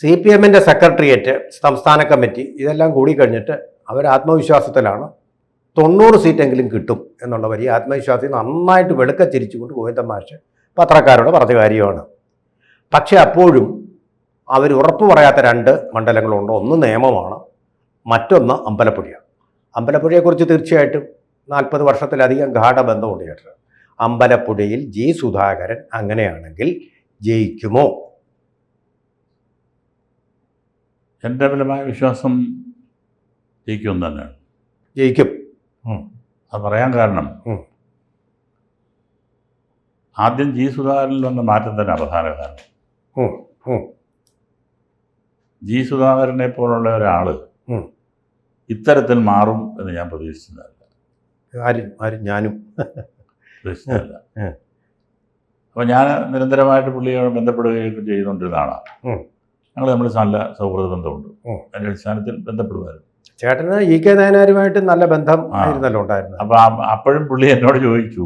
CPM-ന്റെ secretariat, സംസ്ഥാന committee ഇതെല്ലാം കൂടി കഴിഞ്ഞിട്ട് അവർ ആത്മവിശ്വാസത്തിലാണ് 90 സീറ്റെങ്കിലും കിട്ടും എന്നുള്ള വലിയ ആത്മവിശ്വാസത്തിൽ നന്നായിട്ട് വെളുക്കച്ചിരിച്ചുകൊണ്ട് ഗോവിന്ദൻ മാഷ് പത്രക്കാരോട് പറഞ്ഞ കാര്യമാണ്. പക്ഷേ അപ്പോഴും അവർ ഉറപ്പ് പറയാത്ത 2 മണ്ഡലങ്ങളുണ്ട്. ഒന്ന് നേമമാണ്, മറ്റൊന്ന് അമ്പലപ്പുഴയാണ്. അമ്പലപ്പുഴയെക്കുറിച്ച് തീർച്ചയായിട്ടും 40 വർഷത്തിലധികം ഗാഠബന്ധമുണ്ട് ചേട്ടൻ. അമ്പലപ്പുഴയിൽ ജി സുധാകരൻ അങ്ങനെയാണെങ്കിൽ ജയിക്കുമോ? എൻ്റെ ബലമായ വിശ്വാസം ജയിക്കുമെന്ന് തന്നെയാണ്. ജയിക്കും. അത് പറയാൻ കാരണം ആദ്യം ജി സുധാകരനിൽ വന്ന മാറ്റം തന്നെ പ്രധാന കാരണം. ജി സുധാകരനെ പോലുള്ള ഒരാൾ ഇത്തരത്തിൽ മാറും എന്ന് ഞാൻ പ്രതീക്ഷിച്ചതല്ല. ഞാനും പ്രതീക്ഷിച്ചതല്ല. അപ്പോൾ ഞാൻ നിരന്തരമായിട്ട് പുള്ളിയോട് ബന്ധപ്പെടുകയൊക്കെ ചെയ്തുകൊണ്ടിരുന്ന ആളാണ്. ഞങ്ങൾ തമ്മിൽ നല്ല സൗഹൃദ ബന്ധമുണ്ട്. അതിൻ്റെ അടിസ്ഥാനത്തിൽ ബന്ധപ്പെടുമായിരുന്നു. ചേട്ടന് EK നായനാരുമായിട്ട് നല്ല ബന്ധം ആയിരുന്നല്ലോ ഉണ്ടായിരുന്നത്. അപ്പം അപ്പോഴും പുള്ളി എന്നോട് ചോദിച്ചു,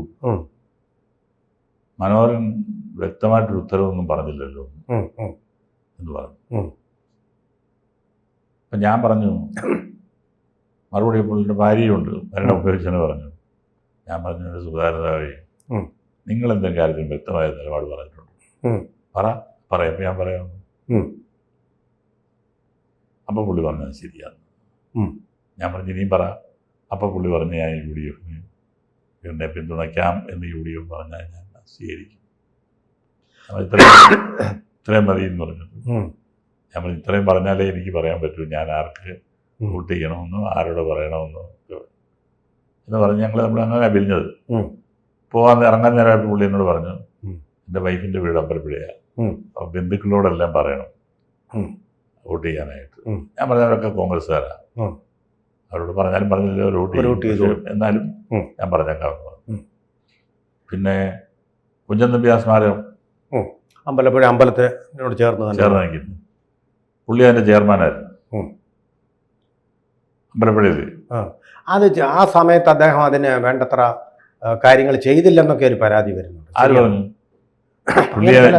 മനോഹരൻ വ്യക്തമായിട്ടൊരു ഉത്തരവൊന്നും പറഞ്ഞില്ലല്ലോ എന്ന് പറഞ്ഞു. അപ്പം ഞാൻ പറഞ്ഞു, മറുപടി പുള്ളിയുടെ ഭാര്യയുണ്ട്, ഭരണം ഉപയോഗിച്ചെന്ന് പറഞ്ഞു. ഞാൻ പറഞ്ഞു, സുധാകരനായി നിങ്ങളെന്തെങ്കിലും കാര്യത്തിൽ വ്യക്തമായ നിലപാട് പറഞ്ഞിട്ടുണ്ട്, പറയാം. ഞാൻ പറയാം. അപ്പോൾ പുള്ളി പറഞ്ഞത് ശരിയാണ്. ഞാൻ പറഞ്ഞു ഇനിയും പറ. അപ്പോൾ പുള്ളി പറഞ്ഞു, ഞാൻ UDF എന്നെ പിന്തുണയ്ക്കാം എന്ന് UDF പറഞ്ഞാൽ ഞാൻ സ്വീകരിക്കും. ഇത്രയും മതി എന്ന് പറഞ്ഞു. ഞാൻ പറഞ്ഞു ഇത്രയും പറഞ്ഞാലേ എനിക്ക് പറയാൻ പറ്റൂ ഞാൻ ആർക്ക് വോട്ട് ചെയ്യണമെന്നോ ആരോട് പറയണമെന്നോ എന്ന് പറഞ്ഞ് ഞങ്ങൾ അങ്ങനെ പിരിഞ്ഞത്. ഇറങ്ങാൻ നേരമായപ്പോൾ പുള്ളി എന്നോട് പറഞ്ഞു, എൻ്റെ വൈഫിൻ്റെ വീട് അമ്പലപ്പുഴയാണ്, അപ്പോൾ ബന്ധുക്കളോടെല്ലാം പറയണം വോട്ട് ചെയ്യാനായിട്ട്. ഞാൻ പറഞ്ഞവരൊക്കെ കോൺഗ്രസ്സുകാരാണ്, അവരോട് പറഞ്ഞാലും പറഞ്ഞില്ലല്ലോ വോട്ട് ചെയ്തു, എന്നാലും ഞാൻ പറഞ്ഞേക്കാമെന്ന് പറഞ്ഞു. പിന്നെ കുഞ്ചൻ നമ്പി സ്മാരകം അമ്പലപ്പുഴ അമ്പലത്തിനോട് ചേർന്ന് നിൽക്കുന്നു. പുള്ളി അതിൻ്റെ ചെയർമാനായിരുന്നു അമ്പലപ്പുഴയിൽ. അത് ആ സമയത്ത് അദ്ദേഹം അതിന് വേണ്ടത്ര കാര്യങ്ങൾ ചെയ്തില്ലെന്നൊക്കെ ഒരു പരാതി വരുന്നുണ്ട്. ആര് പറഞ്ഞു?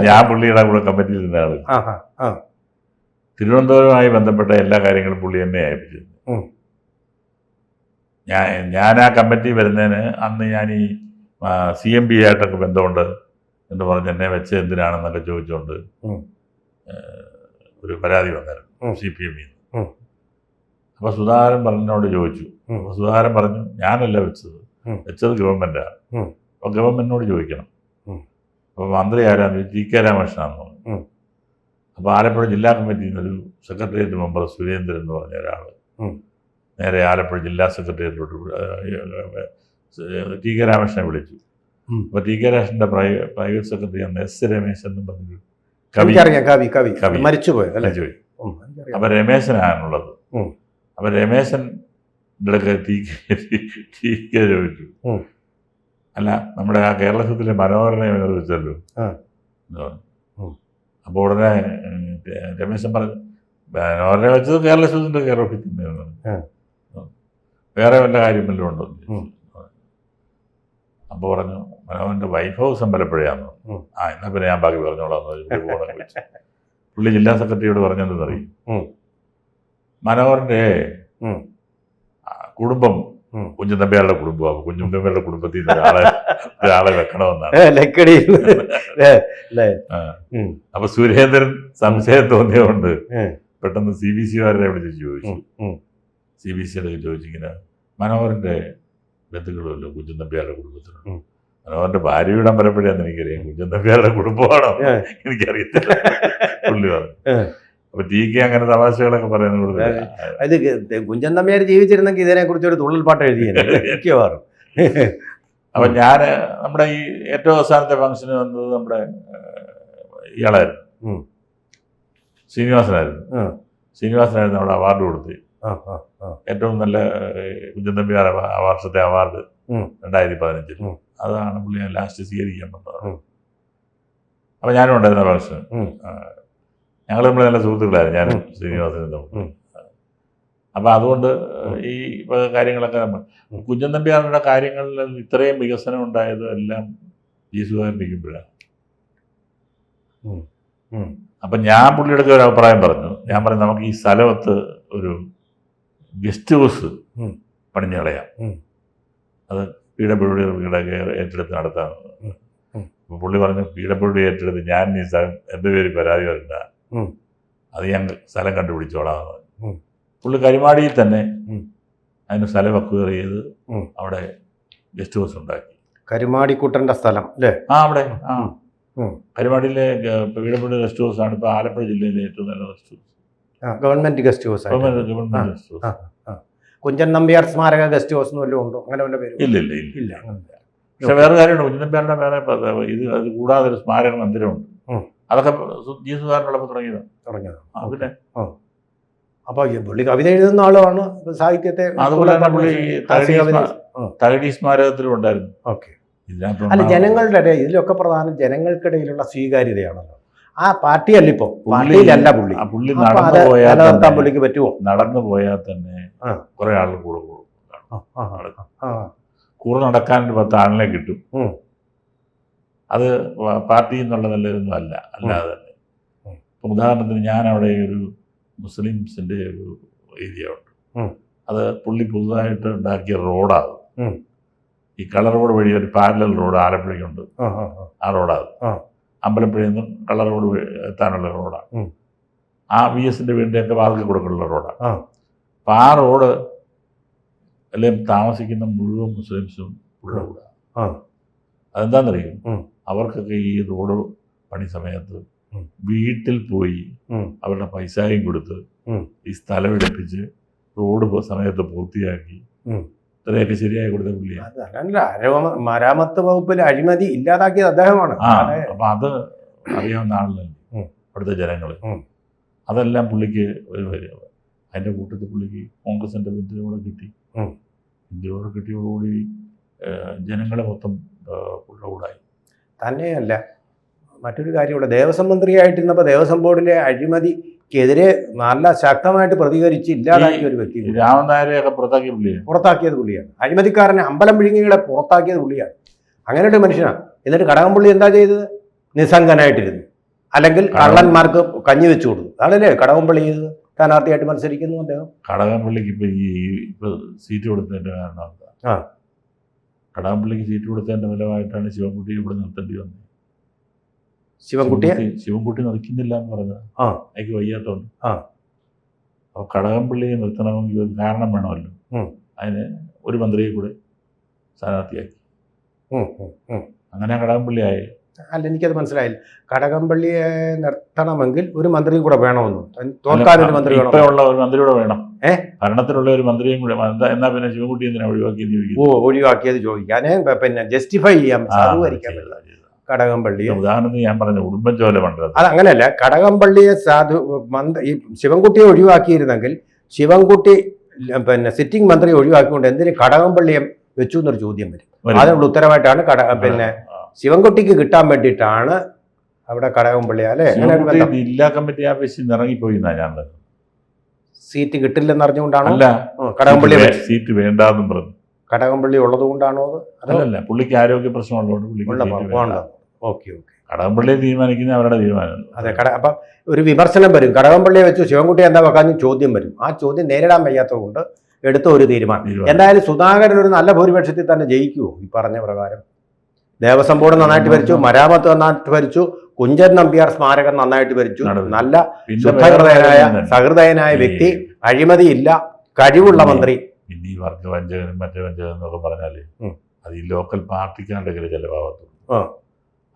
ഞാൻ പുള്ളിയുടെ കൂടെ കമ്മിറ്റിയിൽ ഇരുന്ന ആള്. തിരുവനന്തപുരവുമായി ബന്ധപ്പെട്ട എല്ലാ കാര്യങ്ങളും പുള്ളി എന്നെ ഏൽപ്പിച്ചിരുന്നു. ഞാൻ ആ കമ്മിറ്റി വരുന്നതിന് അന്ന് ഞാൻ ഈ CMB ആയിട്ടൊക്കെ ബന്ധമുണ്ട് എന്ന് പറഞ്ഞ് എന്നെ വെച്ച് എന്തിനാണെന്നൊക്കെ ചോദിച്ചുകൊണ്ട് ഒരു പരാതി വന്നായിരുന്നു CPM-ൽ നിന്ന്. അപ്പോൾ സുധാകരൻ പറഞ്ഞോട് ചോദിച്ചു. അപ്പോൾ സുധാകരൻ പറഞ്ഞു, ഞാനല്ല വെച്ചത് ഗവൺമെൻറ്റാണ്, അപ്പോൾ ഗവൺമെൻറ്റിനോട് ചോദിക്കണം. അപ്പോൾ മന്ത്രി ആരാന്ന് ചോദിച്ചു, TK രാമകൃഷ്ണനാണെന്ന് പറഞ്ഞു. അപ്പോൾ ആലപ്പുഴ ജില്ലാ കമ്മിറ്റിയിൽ നിന്നൊരു സെക്രട്ടേറിയറ്റ് മെമ്പർ സുരേന്ദ്രൻ എന്ന് പറഞ്ഞ ഒരാൾ നേരെ ആലപ്പുഴ ജില്ലാ സെക്രട്ടേറിയറ്റിലോട്ട് TK രാമകൃഷ്ണനെ വിളിച്ചു. അപ്പോൾ TK രാമകൃഷ്ണൻ്റെ പ്രൈവറ്റ് സെക്രട്ടറി അന്ന് S രമേശൻ എന്നും പറഞ്ഞൊരു കവി മരിച്ചുപോയി. അപ്പോൾ രമേശനാണുള്ളത്. അപ്പോൾ രമേശൻ്റെ അടുക്ക TK ചോദിച്ചു, അല്ല നമ്മുടെ ആ കേരളത്തിലെ മനോഹരനെ വെച്ചല്ലോ. അപ്പോൾ ഉടനെ രമേശൻ പറഞ്ഞു, മനോഹരനെ വെച്ചത് കേരളത്തിൻ്റെ കെയർ ഓഫീസിൽ തന്നെയാണ്, വേറെ വല്ല കാര്യം വല്ലതും ഉണ്ടോ? അപ്പോൾ പറഞ്ഞു, മനോഹരൻ്റെ വൈഫ് ഹൗസ് അമ്പലപ്പുഴയാന്ന്. എന്നാൽ പിന്നെ ഞാൻ ബാക്കി പറഞ്ഞോളാം എന്ന് വെച്ചു. പുള്ളി ജില്ലാ സെക്രട്ടറിയോട് പറഞ്ഞെന്നറിയും, മനോഹരൻ്റെ കുടുംബം കുഞ്ചൻ നമ്പ്യാരുടെ കുടുംബമാണ്, കുഞ്ചൻ നമ്പ്യാരുടെ കുടുംബത്തിൽ നിന്ന് ഒരാളെ വെക്കണമെന്നാണ്. അപ്പൊ സുരേന്ദ്രൻ സംശയം തോന്നിയതുകൊണ്ട് പെട്ടെന്ന് CBC-കാരെ വിളിച്ച് ചോദിച്ചു. CBC-യുടെ ചോദിച്ചിങ്ങനെ, മനോഹരൻ്റെ ബന്ധുക്കളുമല്ലോ കുഞ്ചൻ നമ്പ്യാരുടെ കുടുംബത്തിനുണ്ട്, മനോഹരൻ്റെ ഭാര്യയുടെ അമ്പലപ്പുഴയാന്ന് എനിക്കറിയാം, കുഞ്ചൻ നമ്പ്യാരുടെ കുടുംബമാണോ എനിക്കറിയത്തില്ല പുള്ളി പറഞ്ഞു. അപ്പൊ TK അങ്ങനെ തമാശകളൊക്കെ പറയുന്നത്. അത് കുഞ്ചൻ നമ്പ്യാർ ജീവിച്ചിരുന്നെങ്കിൽ ഇതിനെ കുറിച്ച് ഒരു തുള്ളൽ പാട്ട് എഴുതിയാലും. അപ്പൊ ഞാൻ നമ്മുടെ ഈ ഏറ്റവും അവസാനത്തെ ഫംഗ്ഷന് വന്നത് നമ്മുടെ ഇയാളായിരുന്നു, ശ്രീനിവാസനായിരുന്നു. അവിടെ അവാർഡ് കൊടുത്ത് ഏറ്റവും നല്ല കുഞ്ചൻ നമ്പ്യാർ വർഷത്തെ അവാർഡ് 2015 അതാണ് പുള്ളി ഞാൻ ലാസ്റ്റ് സ്വീകരിക്കാൻ പറ്റുന്നത്. അപ്പൊ ഞാനും ഉണ്ടായിരുന്ന ഫംഗ്ഷൻ. ഞങ്ങൾ നമ്മൾ നല്ല സുഹൃത്തുക്കളായിരുന്നു, ഞാനും ശ്രീനിവാസനും തമ്മിൽ. അപ്പം അതുകൊണ്ട് ഈ കാര്യങ്ങളൊക്കെ കുഞ്ചൻ നമ്പ്യാരുടെ കാര്യങ്ങളിൽ ഇത്രയും വികസനം ഉണ്ടായത് എല്ലാം ജി സുധാകരൻ ഇരിക്കുമ്പോഴാണ്. അപ്പം ഞാൻ പുള്ളിയുടെ ഒരു അഭിപ്രായം പറഞ്ഞു, ഞാൻ പറഞ്ഞു നമുക്ക് ഈ സ്ഥലത്ത് ഒരു ഗസ്റ്റ് ഹൗസ് പണിഞ്ഞു കളയാം, അത് PWD ഏറ്റെടുത്ത് നടത്താം. അപ്പോൾ പുള്ളി പറഞ്ഞു PWD ഏറ്റെടുത്ത് ഞാൻ ഈ സ്ഥലം എൻ്റെ പേര് പരാതി വരണ്ട, അത് ഞാൻ സ്ഥലം കണ്ടുപിടിച്ചോളാം. പുള്ളി കരിമാടിയിൽ തന്നെ അതിന് സ്ഥലം അക്വയർ ചെയ്ത് അവിടെ ഗസ്റ്റ് ഹൗസ് ഉണ്ടാക്കി. കരുമാടിക്കുട്ടൻ്റെ സ്ഥലം അല്ലേ? അവിടെ കരിമാടിയിലെ PWD ഗസ്റ്റ് ഹൗസ് ആണ് ഇപ്പോൾ ആലപ്പുഴ ജില്ലയിലെ ഏറ്റവും നല്ല guest house. Government guest house. Government guest house. Kunchan Nambiar സ്മാരക ഗസ്റ്റ് ഹൗസ് എന്ന് വല്ലതും ഉണ്ടോ? അങ്ങനെ വല്ല പേര്? ഇല്ല. പക്ഷെ വേറെ കാര്യമുണ്ട്, കുഞ്ചൻ നമ്പ്യാരുടെ വേറെ ഇത് അത് കൂടാതെ ഒരു സ്മാരക മന്ദിരമുണ്ട്. അതൊക്കെ ജീസുകാരനുള്ളപ്പോൾ തുടങ്ങിയതാണ്. പിന്നെ അപ്പൊ പുള്ളി കവിത എഴുതുന്ന ആളുമാണ്, സാഹിത്യത്തെ. അതുപോലെ തന്നെ പുള്ളി തകഴി സ്മാരകത്തിലും ഉണ്ടായിരുന്നു. ഓക്കെ. അല്ല, ജനങ്ങളുടെ ഇടയിൽ ഇതിലൊക്കെ പ്രധാനം ജനങ്ങൾക്കിടയിലുള്ള സ്വീകാര്യതയാണല്ലോ. ആ പാർട്ടിയല്ല ഇപ്പൊ, പാർട്ടിയിലല്ല പുള്ളി. പുള്ളി നടന്നു പുള്ളിക്ക് പറ്റുമോ? നടന്നു പോയാൽ തന്നെ കുറെ ആൾ കൂടെ നടക്കാൻ 10 ആളിനെ കിട്ടും. അത് പാർട്ടി എന്നുള്ള നല്ലതൊന്നും അല്ലാതെ തന്നെ. ഇപ്പം ഉദാഹരണത്തിന് ഞാൻ അവിടെ ഒരു മുസ്ലിംസിൻ്റെ ഒരു ഏരിയ ഉണ്ട്, അത് പുള്ളി പുതുതായിട്ട് ഉണ്ടാക്കിയ റോഡാണ്. ഈ കളർ റോഡ് വഴി ഒരു പാരലൽ റോഡ് ആലപ്പുഴയ്ക്കുണ്ട്, ആ റോഡാണ്. അമ്പലപ്പുഴയിൽ നിന്ന് കളർ റോഡ് എത്താനുള്ള റോഡാണ്. ആ VS-ൻ്റെ വീടിൻ്റെയൊക്കെ വാതിൽ കൊടുക്കാനുള്ള റോഡാണ്. അപ്പം ആ റോഡ് അല്ലെങ്കിൽ താമസിക്കുന്ന മുഴുവൻ മുസ്ലിംസും ഉള്ള റോഡാണ്. അതെന്താണെന്നറിയും, അവർക്കൊക്കെ ഈ റോഡ് പണി സമയത്ത് വീട്ടിൽ പോയി അവരുടെ പൈസയും കൊടുത്ത് ഈ സ്ഥലം എടുപ്പിച്ച് റോഡ് സമയത്ത് പൂർത്തിയാക്കി ഇത്രയൊക്കെ ശരിയായി കൊടുത്ത പുള്ളിയാണ്. മരാമത്ത് വകുപ്പിൽ അഴിമതി ഇല്ലാതാക്കിയത് അദ്ദേഹമാണ്. അപ്പൊ അത് അറിയാവുന്ന ആളല്ലേ അവിടുത്തെ ജനങ്ങൾ. അതെല്ലാം പുള്ളിക്ക് ഒരു അതിൻ്റെ കൂട്ടത്തിൽ പുള്ളിക്ക് കോൺഗ്രസിൻ്റെ പിന്തുണയോടെ കിട്ടി. പിന്തുണയോടെ കിട്ടിയോടുകൂടി ജനങ്ങളെ മൊത്തം കൂടായി. തന്നെയല്ല, മറ്റൊരു കാര്യമുള്ള, ദേവസ്വം മന്ത്രിയായിട്ടിരുന്നപ്പോൾ ദേവസ്വം ബോർഡിലെ അഴിമതിക്കെതിരെ നല്ല ശക്തമായിട്ട് പ്രതികരിച്ച് ഇല്ലാതാക്കിയ ഒരു വ്യക്തി. രാമൻ നായരെയൊക്കെ പുറത്താക്കിയത് പുള്ളിയാണ്. അഴിമതിക്കാരനെ, അമ്പലം വിഴുങ്ങികളെ പുറത്താക്കിയത് പുള്ളിയാണ്. അങ്ങനെ ഒരു മനുഷ്യനാണ്. എന്നിട്ട് കടകംപള്ളി എന്താ ചെയ്തത്? നിസ്സംഗനായിട്ടിരുന്നു, അല്ലെങ്കിൽ കള്ളന്മാർക്ക് കഞ്ഞി വെച്ചു കൊടുത്തു. അതല്ലേ കടകംപള്ളി ചെയ്തത്? സ്ഥാനാർത്ഥിയായിട്ട് മത്സരിക്കുന്നു അദ്ദേഹം. കടകംപള്ളിക്ക് ഇപ്പൊ സീറ്റ് കൊടുത്തതിന്റെ കാരണം എന്താ? കടകംപള്ളിക്ക് സീറ്റ് കൊടുത്തതിന്റെ ഫലമായിട്ടാണ് ശിവൻകുട്ടി ഇവിടെ നിർത്തേണ്ടി വന്നത്. ശിവൻകുട്ടി നിർത്തുന്നില്ല എന്ന് പറഞ്ഞത് എനിക്ക് വയ്യാത്തോണ്ട്. അപ്പൊ കടകംപള്ളിയെ നിർത്തണമെങ്കിൽ ഒരു കാരണം വേണമല്ലോ. അതിന് ഒരു മന്ത്രിയെ കൂടെ സ്ഥാനാർത്ഥിയാക്കി. അങ്ങനെ കടകംപള്ളി ആയി. അല്ല, എനിക്കത് മനസ്സിലായില്ല. കടകംപള്ളിയെ നിർത്തണമെങ്കിൽ ഒരു മന്ത്രിയും കൂടെ വേണമെന്ന്. തോൽക്കാനൊരു മന്ത്രി വേണം. ഇപ്പോഴുള്ള ഒരു മന്ത്രി കൂടെ വേണം. ഭരണത്തിലുള്ള ഒരു മന്ത്രിയും കൂടെ. എന്നാ പിന്നെ ശിവൻകുട്ടി എന്തിനാ ഒഴിവാക്കിയത് ചോദിക്കും. ഒഴിവാക്കിയത് ചോദിക്കാനേ പിന്നെ ജസ്റ്റിഫൈ ചെയ്യാൻ സാധൂകരിക്കാൻ പറ്റില്ല. കടകംപള്ളി ഉദാഹരണത്തിന് ഞാൻ പറഞ്ഞ ഉടുമ്പൻചോല മണ്ഡലം അത് അങ്ങനെയല്ല. കടകംപള്ളിയെ ഈ ശിവൻകുട്ടിയെ ഒഴിവാക്കിയിരുന്നെങ്കിൽ ശിവൻകുട്ടി പിന്നെ സിറ്റിംഗ് മന്ത്രി ഒഴിവാക്കിക്കൊണ്ട് എന്തിന് കടകംപള്ളിയെ വെച്ചു എന്നൊരു ചോദ്യം വരും. അതിനുള്ള ഉത്തരവായിട്ടാണ് പിന്നെ ശിവൻകുട്ടിക്ക് കിട്ടാൻ വേണ്ടിയിട്ടാണ് അവിടെ കടകംപള്ളി. അല്ലെ, ജില്ലാ കമ്മിറ്റി ആഫീസിൽ ഇറങ്ങിപ്പോയി ഞാൻ സീറ്റ് കിട്ടില്ലെന്ന് അറിഞ്ഞുകൊണ്ടാണോ? അല്ല, കടകംപള്ളി സീറ്റ് വേണ്ടാന്നും പറഞ്ഞു. കടകംപള്ളി ഉള്ളത് കൊണ്ടാണോ? അതല്ല, പുള്ളിക്ക് ആരോഗ്യ പ്രശ്നമുള്ളതുകൊണ്ട്. ഓക്കെ. കടകംപള്ളിയെ തീരുമാനിക്കുന്ന അവരുടെ തീരുമാനം. അതെ. അപ്പം ഒരു വിമർശനം വരും. കടകംപള്ളിയെ വെച്ചു ശിവൻകുട്ടി എന്താ വെക്കാന്ന് ചോദ്യം വരും. ആ ചോദ്യം നേരിടാൻ വയ്യാത്തത് കൊണ്ട് എടുത്ത ഒരു തീരുമാനം. എന്തായാലും സുധാകരൻ ഒരു നല്ല ഭൂരിപക്ഷത്തിൽ തന്നെ ജയിക്കുമോ ഈ പറഞ്ഞ പ്രകാരം? ദേവസ്വം ബോർഡ് നന്നായിട്ട് ഭരിച്ചു, മരാമത്ത് നന്നായിട്ട് ഭരിച്ചു, കുഞ്ചൻ നമ്പ്യാർ സ്മാരകം നന്നായിട്ട് ഭരിച്ചു. നല്ല ശുദ്ധഹൃദയനായ സഹൃദയനായ വ്യക്തി, അഴിമതിയില്ല, കഴിവുള്ള മന്ത്രി. പിന്നെ ഈ വർഗവഞ്ചകനും മറ്റേ വഞ്ചകനും എന്നൊക്കെ പറഞ്ഞാല് അത് ഈ ലോക്കൽ പാർട്ടിക്കാരുടെ ചെലവാകത്തുള്ളൂ.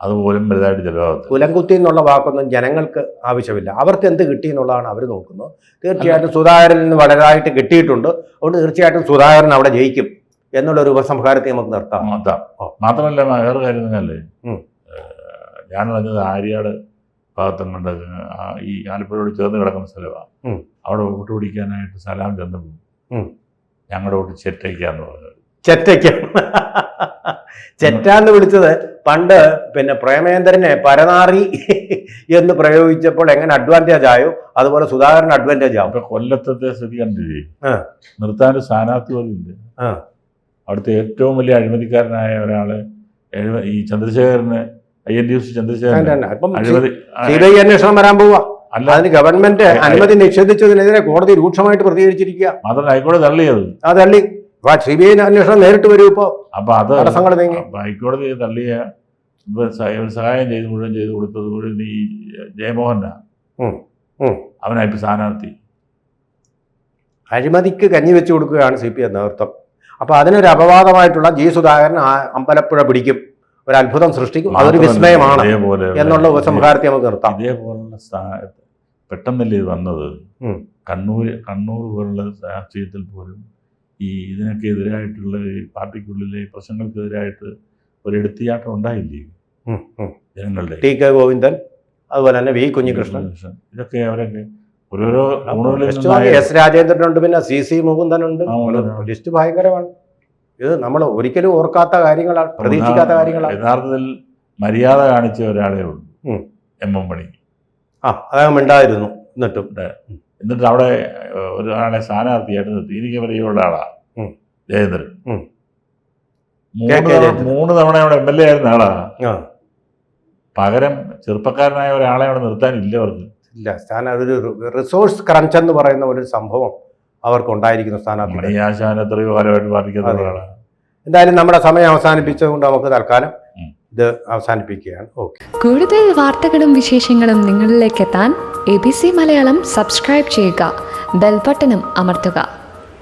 അതുപോലും വലുതായിട്ട് ചെലവാകത്തു. കുലംകുത്തി എന്നുള്ള വാക്കൊന്നും ജനങ്ങൾക്ക് ആവശ്യമില്ല. അവർക്ക് എന്ത് കിട്ടി എന്നുള്ളതാണ് അവർ നോക്കുന്നത്. തീർച്ചയായിട്ടും സുധാകരനിൽ നിന്ന് വളരായിട്ട് കിട്ടിയിട്ടുണ്ട്. അതുകൊണ്ട് തീർച്ചയായിട്ടും സുധാകരൻ അവിടെ ജയിക്കും എന്നുള്ളൊരു ഉപസംഹാരത്തെ നമുക്ക് നിർത്താം. മാത്രമല്ല വേറെ കാര്യം തന്നെയല്ലേ, ഞാൻ പറഞ്ഞത് ആര്യാട് ഭാഗത്തും കൊണ്ട് ഈ ആലപ്പുഴയോട് ചേർന്ന് കിടക്കുന്ന സ്ഥലമാണ്. അവിടെ വോട്ട് പിടിക്കാനായിട്ട് സലാം ചെന്നപ്പോൾ ഞങ്ങളുടെ വോട്ട് ചെറ്റയ്ക്കാന്ന് പറഞ്ഞത്. ചെറ്റാന്ന് വിളിച്ചത് പണ്ട് പിന്നെ പ്രേമേന്ദ്രനെ പരനാറി എന്ന് പ്രയോഗിച്ചപ്പോൾ എങ്ങനെ അഡ്വാൻറ്റേജ് ആയോ അതുപോലെ സുധാകരൻ അഡ്വാൻറ്റേജ് ആവും. ഇപ്പൊ കൊല്ലത്തെ സ്ഥിതി കണ്ടില്ലേ, നിർത്താനൊരു സ്ഥാനാർത്ഥി പോലും ഇല്ല. അവിടുത്തെ ഏറ്റവും വലിയ അഴിമതിക്കാരനായ ഒരാള് ഈ ചന്ദ്രശേഖരന് INTUC ചന്ദ്രശേഖരൻ CBI അന്വേഷണം വരാൻ പോവാ. അല്ല അതിന് ഗവൺമെന്റ് അനുമതി നിഷേധിച്ചതിനെതിരെ കോടതി രൂക്ഷമായിട്ട് പ്രതികരിച്ചിരിക്കുക. മാത്രമല്ല ഹൈക്കോടതി തള്ളിയത്. അത് തള്ളി. CBI അന്വേഷണം നേരിട്ട് വരും. ഇപ്പോൾ അപ്പൊ അത് തടസ്സങ്ങൾ നീങ്ങി. ഹൈക്കോടതി തള്ളിയ സഹായം മുഴുവൻ ചെയ്ത് കൊടുത്തത് മുഴുവൻ ഈ ജയമോഹനാ. അവനായിപ്പോ സ്ഥാനാർത്ഥി. അഴിമതിക്ക് കഞ്ഞി വെച്ച് കൊടുക്കുകയാണ് CPI നേതൃത്വം. അപ്പോൾ അതിനൊരു അപവാദമായിട്ടുള്ള G. സുധാകരൻ അമ്പലപ്പുഴ പിടിക്കും, ഒരു അത്ഭുതം സൃഷ്ടിക്കും, അതൊരു വിസ്മയമാണ് എന്നുള്ള ഉപസംഹാരത്തെ നമുക്ക് നിർത്താം. ഇതേപോലുള്ള പെട്ടെന്നല്ലേ ഇത് വന്നത്. കണ്ണൂർ പോലുള്ള രാഷ്ട്രീയത്തിൽ പോലും ഇതിനൊക്കെ എതിരായിട്ടുള്ള ഈ പാർട്ടിക്കുള്ളിലെ പ്രശ്നങ്ങൾക്കെതിരായിട്ട് ഒരു എടുത്തിയാട്ടം ഉണ്ടായില്ലേ ജനങ്ങളുടെ. T.K. ഗോവിന്ദൻ, അതുപോലെ തന്നെ V. കുഞ്ഞികൃഷ്ണൻ, ഇതൊക്കെ അവരൊക്കെ ഓരോരോ S. രാജേന്ദ്രനുണ്ട്, പിന്നെ CC മുകുന്ദനുണ്ട്. ലിസ്റ്റ് ഭയങ്കരമാണ്. ഇത് നമ്മൾ ഒരിക്കലും ഓർക്കാത്ത കാര്യങ്ങളാണ്, പ്രതീക്ഷിക്കാത്ത കാര്യങ്ങളാണ്. യഥാർത്ഥത്തിൽ മര്യാദ കാണിച്ച ഒരാളേ ഉള്ളൂ, M. മണി. അദ്ദേഹം ഉണ്ടായിരുന്നു. എന്നിട്ട് അവിടെ ഒരാളെ സ്ഥാനാർത്ഥിയായിട്ട് നിർത്തി. എനിക്ക് പരിചയമുള്ള ആളാ ജയേന്ദ്രൻ. 3 തവണ അവിടെ MLA ആയിരുന്ന ആളാ. പകരം ചെറുപ്പക്കാരനായ ഒരാളെ അവിടെ നിർത്താനില്ല അവർക്ക്. ഇല്ല. ഒരു റിസോഴ്സ് ക്രഞ്ച് എന്ന് പറയുന്ന ഒരു സംഭവം അവർക്ക് ഉണ്ടായിരിക്കുന്ന സ്ഥാനാർത്ഥി. മണിയാശാൻ എത്രയോ കാലമായിട്ട് ബാധിക്കുന്ന ഒരാളാണ്. എന്തായാലും നമ്മുടെ സമയം അവസാനിപ്പിച്ചതുകൊണ്ട് നമുക്ക് തൽക്കാലം ഇത് അവസാനിപ്പിക്കുകയാണ്. ഓക്കെ. കൂടുതൽ വാർത്തകളും വിശേഷങ്ങളും നിങ്ങളിലേക്ക് എത്താൻ ABC മലയാളം സബ്സ്ക്രൈബ് ചെയ്യുക, ബെൽബട്ടനും അമർത്തുക.